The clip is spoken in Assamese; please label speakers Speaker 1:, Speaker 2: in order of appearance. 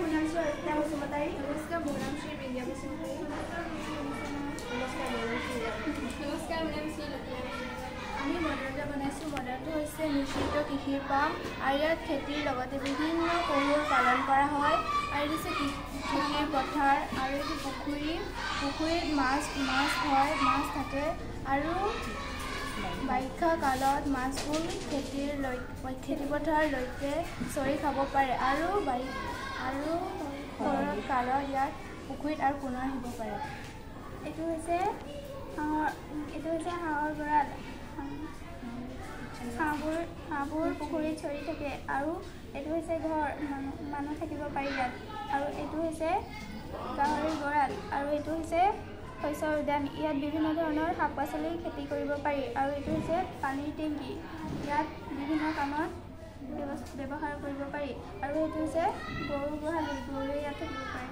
Speaker 1: মোৰ নাম শ্ৰী বসুমতাৰী।
Speaker 2: নমস্কাৰ, মোৰ নাম শ্ৰী বিন্দিয়া বসুমতাৰী।
Speaker 1: নমস্কাৰ, মোৰ নাম শ্ৰী
Speaker 2: নমস্কাৰ, মোৰ নাম শ্ৰী লতিয়া।
Speaker 1: আমি মডেলটো বনাইছোঁ। মডেলটো হৈছে মিশ্ৰিত কৃষিৰ পাম আৰু ইয়াত খেতিৰ লগতে বিভিন্ন কৌশল পালন কৰা হয়। আৰু এইটো হৈছে খেতিৰ পথাৰ আৰু এইটো পুখুৰীত মাছ হয়, মাছ থাকে আৰু বাৰিষা কালত মাছবোৰ খেতিপথাৰলৈকে চৰি খাব পাৰে আৰু শৰৎ কালত ইয়াত পুখুৰীত আৰু পুনৰ আহিব পাৰে। এইটো হৈছে হাঁহৰ গঁৰাল। হাঁহবোৰ পুখুৰীত চৰি থাকে আৰু এইটো হৈছে ঘৰ, মানুহ থাকিব পাৰি ইয়াত। আৰু এইটো হৈছে গাহৰিৰ গঁৰাল আৰু এইটো হৈছে শস্যৰ উদ্যান। ইয়াত বিভিন্ন ধৰণৰ শাক পাচলি খেতি কৰিব পাৰি। আৰু এইটো হৈছে পানীৰ টেংকি, ইয়াত বিভিন্ন কামত ব্যৱহাৰ কৰিব পাৰি। আৰু এইটো হৈছে গৰু গোহালি, গৰুৱে ইয়াত থাকিব পাৰে।